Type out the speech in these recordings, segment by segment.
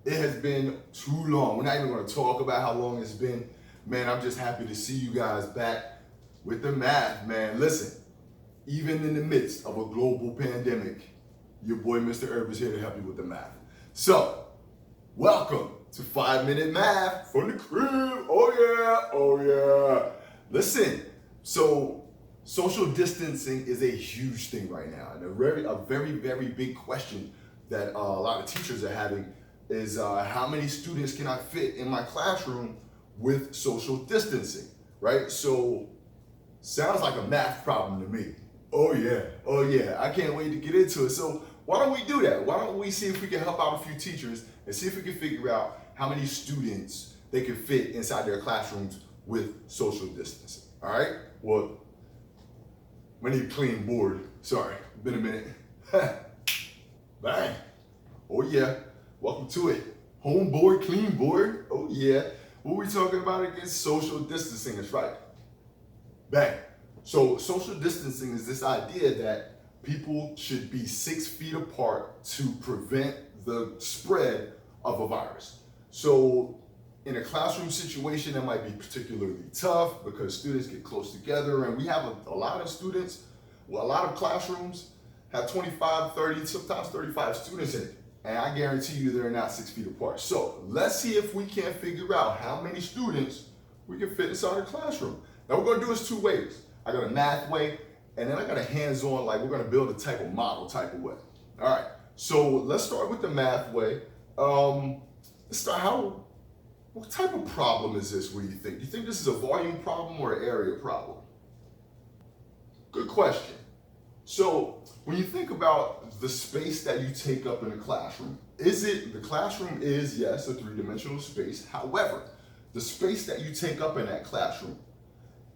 It has been too long. We're not even going to talk about how long it's been. Man, I'm just happy to see you guys back with the math, man. Listen, even in the midst of a global pandemic, your boy Mr. Herb is here to help you with the math. So, welcome to 5-Minute Math from the crib. Oh yeah. Listen, so social distancing is a huge thing right now, and a very big question that a lot of teachers are having is how many students can I fit in my classroom with social distancing, right? So, sounds like a math problem to me. Oh yeah, I can't wait to get into it. So why don't we do that? Why don't we see if we can help out a few teachers and see if we can figure out how many students they can fit inside their classrooms with social distancing, all right? Well, we need a clean board. Sorry, been a minute. Bang. Oh yeah, welcome to it. Home board, clean board. Oh yeah. What are we talking about again? Social distancing, that's right. Bang. So social distancing is this idea that people should be 6 feet apart to prevent the spread of a virus. So in a classroom situation, that might be particularly tough because students get close together, and we have a lot of students, well, a lot of classrooms have 25, 30, sometimes 35 students in it. And I guarantee you they're not 6 feet apart. So let's see if we can figure out how many students we can fit inside a classroom. Now we're gonna do this 2 ways. I got a math way, and then I got a hands-on, like we're gonna build a type of model type of way. All right, so let's start with the math way. Let's start, what type of problem is this, what do you think? Do you think this is a volume problem or an area problem? Good question. So when you think about the space that you take up in a classroom, the classroom is, yes, a 3-dimensional space. However, the space that you take up in that classroom,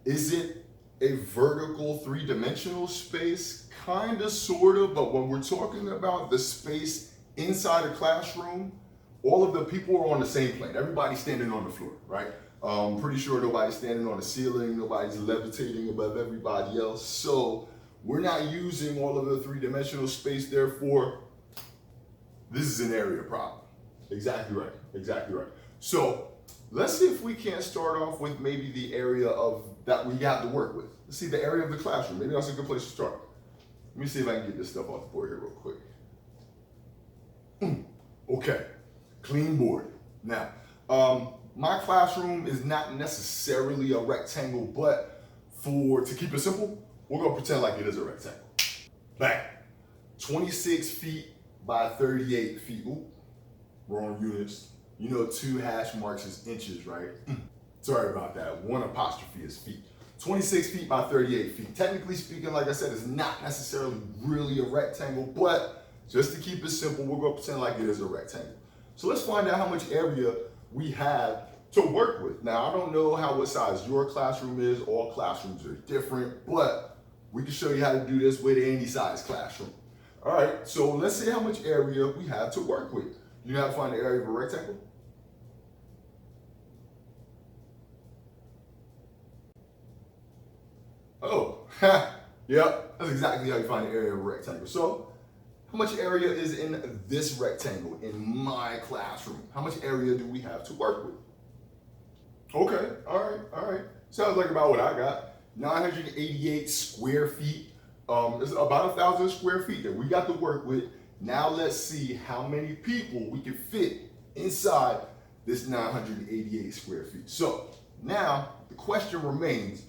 is it a vertical 3-dimensional space? Kinda, sorta, but when we're talking about the space inside a classroom, all of the people are on the same plane. Everybody's standing on the floor, right? Pretty sure nobody's standing on the ceiling, nobody's levitating above everybody else. So we're not using all of the 3-dimensional space, therefore, this is an area problem. Exactly right. So let's see if we can't start off with maybe the area of that we have to work with. Let's see the area of the classroom. Maybe that's a good place to start. Let me see if I can get this stuff off the board here real quick. Okay, clean board. Now, my classroom is not necessarily a rectangle, but to keep it simple, we're gonna pretend like it is a rectangle. Bang. 26 feet by 38 feet. Ooh, wrong units. You know 2 hash marks is inches, right? Sorry about that. 1 apostrophe is feet. 26 feet by 38 feet. Technically speaking, like I said, it's not necessarily really a rectangle, but just to keep it simple, we're gonna pretend like it is a rectangle. So let's find out how much area we have to work with. Now, I don't know what size your classroom is. All classrooms are different, but we can show you how to do this with any size classroom. All right, so let's see how much area we have to work with. You know how to find the area of a rectangle? Oh, yep, that's exactly how you find the area of a rectangle. So, how much area is in this rectangle in my classroom? How much area do we have to work with? Okay, all right. Sounds like about what I got. 988 square feet. It's about 1,000 square feet that we got to work with. Now let's see how many people we can fit inside this 988 square feet. So now the question remains,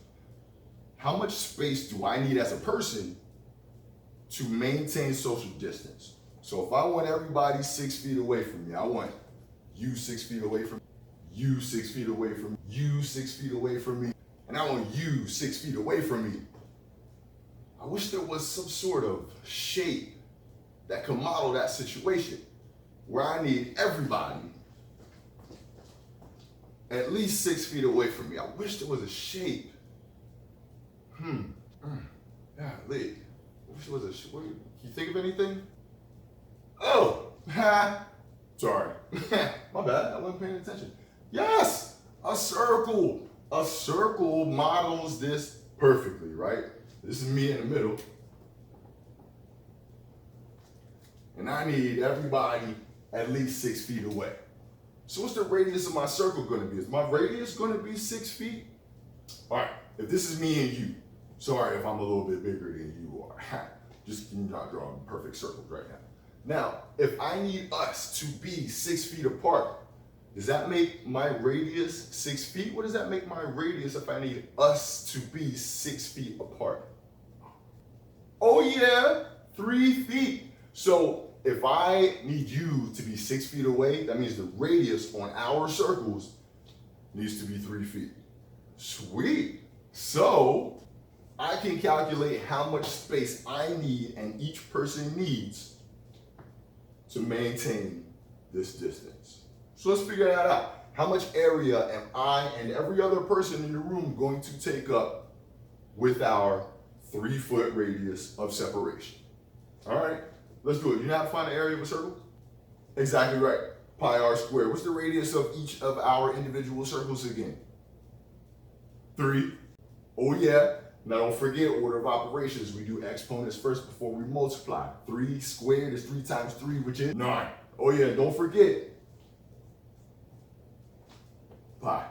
how much space do I need as a person to maintain social distance? So if I want everybody 6 feet away from me, I want you 6 feet away from me, you 6 feet away from me, you 6 feet away from me, and I want you 6 feet away from me. I wish there was some sort of shape that could model that situation where I need everybody at least 6 feet away from me. I wish there was a shape. Golly. I wish there was a shape. Can you think of anything? Oh, sorry. My bad, I wasn't paying attention. Yes, a circle. A circle models this perfectly, right? This is me in the middle. And I need everybody at least 6 feet away. So what's the radius of my circle going to be? Is my radius going to be 6 feet? All right, if this is me and you, sorry if I'm a little bit bigger than you are. Just not drawing perfect circles right now. Now, if I need us to be 6 feet apart, does that make my radius 6 feet? What does that make my radius if I need us to be 6 feet apart? Oh yeah, 3 feet. So if I need you to be 6 feet away, that means the radius on our circles needs to be 3 feet. Sweet. So I can calculate how much space I need and each person needs to maintain this distance. So let's figure that out. How much area am I and every other person in the room going to take up with our 3 foot radius of separation? All right, let's do it. You know how to find the area of a circle? Exactly right. Pi r squared. What's the radius of each of our individual circles again? 3. Oh yeah. Now don't forget order of operations. We do exponents first before we multiply. 3 squared is 3 times 3, which is 9. Oh yeah, don't forget pi.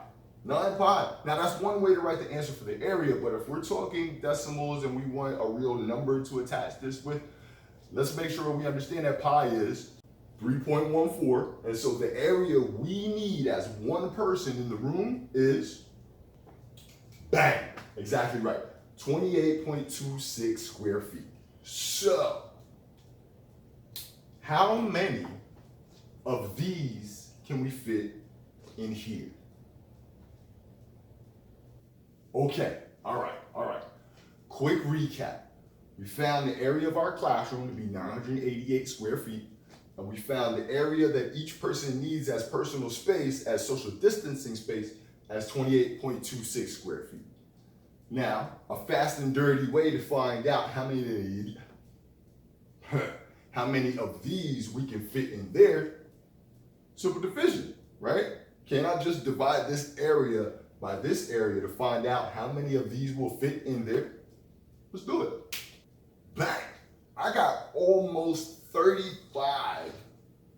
9 pi. Now that's one way to write the answer for the area, but if we're talking decimals and we want a real number to attach this with, let's make sure we understand that pi is 3.14. And so the area we need as one person in the room is, bang, exactly right, 28.26 square feet. So, how many of these can we fit in here? Okay, all right. Quick recap. We found the area of our classroom to be 988 square feet, and we found the area that each person needs as personal space, as social distancing space, as 28.26 square feet. Now, a fast and dirty way to find out how many of these we can fit in there, simple division, right? Can I just divide this area by this area to find out how many of these will fit in there? Let's do it. Bang! I got almost 35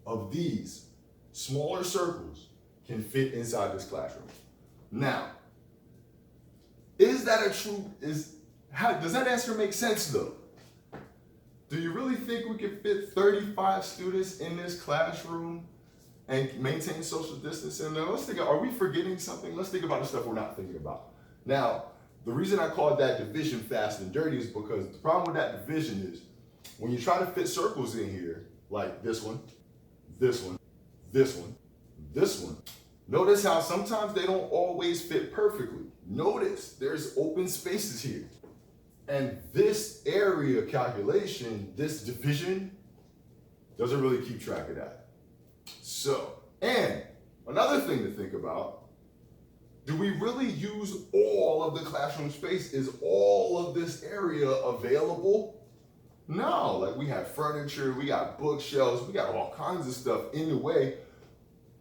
of these smaller circles can fit inside this classroom. Now, is that a true, does that answer make sense though? Do you really think we can fit 35 students in this classroom and maintain social distancing? Now let's think, are we forgetting something? Let's think about the stuff we're not thinking about. Now, the reason I called that division fast and dirty is because the problem with that division is when you try to fit circles in here, like this one, this one, this one, this one, notice how sometimes they don't always fit perfectly. Notice there's open spaces here. And this area calculation, this division, doesn't really keep track of that. So, and another thing to think about, do we really use all of the classroom space? Is all of this area available? No, like we have furniture, we got bookshelves, we got all kinds of stuff in the way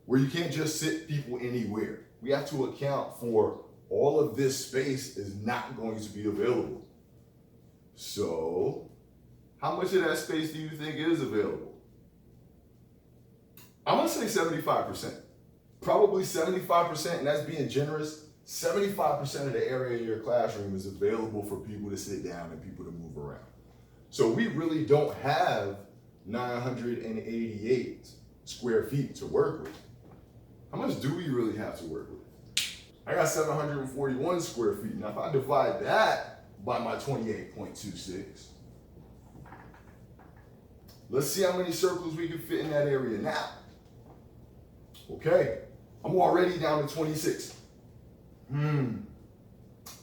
where you can't just sit people anywhere. We have to account for all of this space is not going to be available. So, how much of that space do you think is available? I'm gonna say 75%. Probably 75%, and that's being generous. 75% of the area in your classroom is available for people to sit down and people to move around. So we really don't have 988 square feet to work with. How much do we really have to work with? I got 741 square feet. Now if I divide that by my 28.26, let's see how many circles we can fit in that area now. Okay, I'm already down to 26.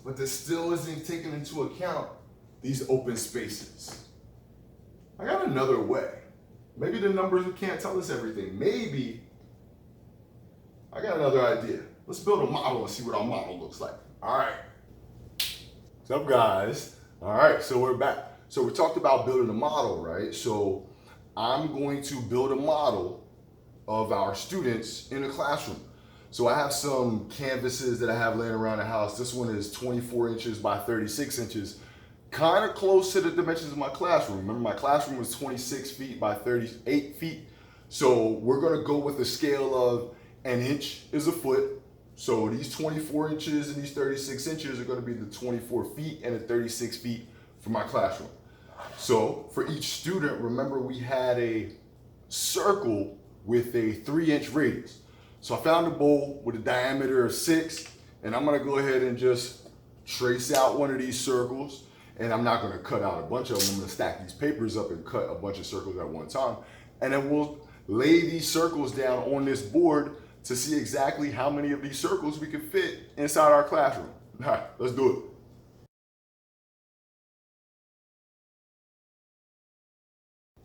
But this still isn't taking into account these open spaces. I got another way. Maybe the numbers can't tell us everything. Maybe I got another idea. Let's build a model and see what our model looks like. All right. What's up, guys? All right, so we're back. So we talked about building a model, right? So I'm going to build a model of our students in a classroom. So I have some canvases that I have laying around the house. This one is 24 inches by 36 inches, kind of close to the dimensions of my classroom. Remember, my classroom was 26 feet by 38 feet. So we're gonna go with a scale of An inch is a foot. So these 24 inches and these 36 inches are going to be the 24 feet and the 36 feet for my classroom. So for each student, remember we had a circle with a 3-inch radius. So I found a bowl with a diameter of 6, and I'm going to go ahead and just trace out one of these circles. And I'm not going to cut out a bunch of them. I'm going to stack these papers up and cut a bunch of circles at one time. And then we'll lay these circles down on this board to see exactly how many of these circles we can fit inside our classroom. All right, let's do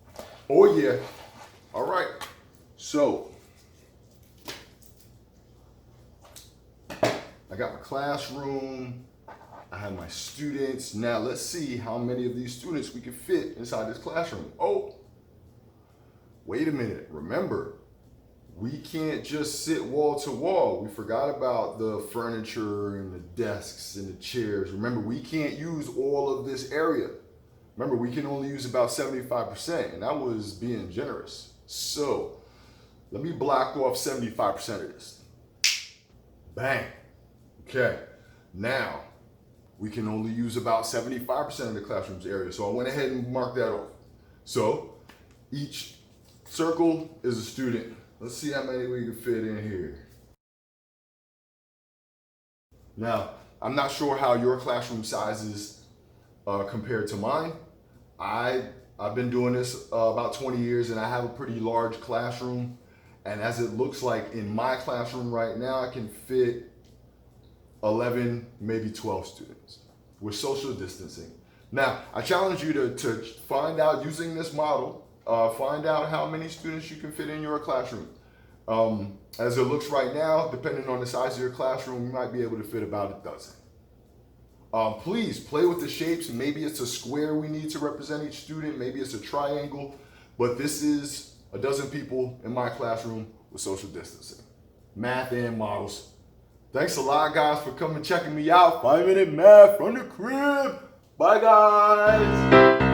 it. Oh yeah. All right. So I got my classroom. I have my students. Now let's see how many of these students we can fit inside this classroom. Oh, wait a minute. Remember, we can't just sit wall to wall. We forgot about the furniture and the desks and the chairs. Remember, we can't use all of this area. Remember, we can only use about 75%, and that was being generous. So let me block off 75% of this. Bang. Okay. Now, we can only use about 75% of the classroom's area. So I went ahead and marked that off. So each circle is a student. Let's see how many we can fit in here. Now, I'm not sure how your classroom sizes compared to mine. I've been doing this about 20 years, and I have a pretty large classroom. And as it looks like in my classroom right now, I can fit 11, maybe 12 students with social distancing. Now, I challenge you to find out, using this model, find out how many students you can fit in your classroom. As it looks right now, depending on the size of your classroom, you might be able to fit about a dozen. Please play with the shapes. Maybe it's a square we need to represent each student. Maybe it's a triangle. But this is a dozen people in my classroom with social distancing. Math and models. Thanks a lot, guys, for coming checking me out. 5-minute math from the crib. Bye, guys.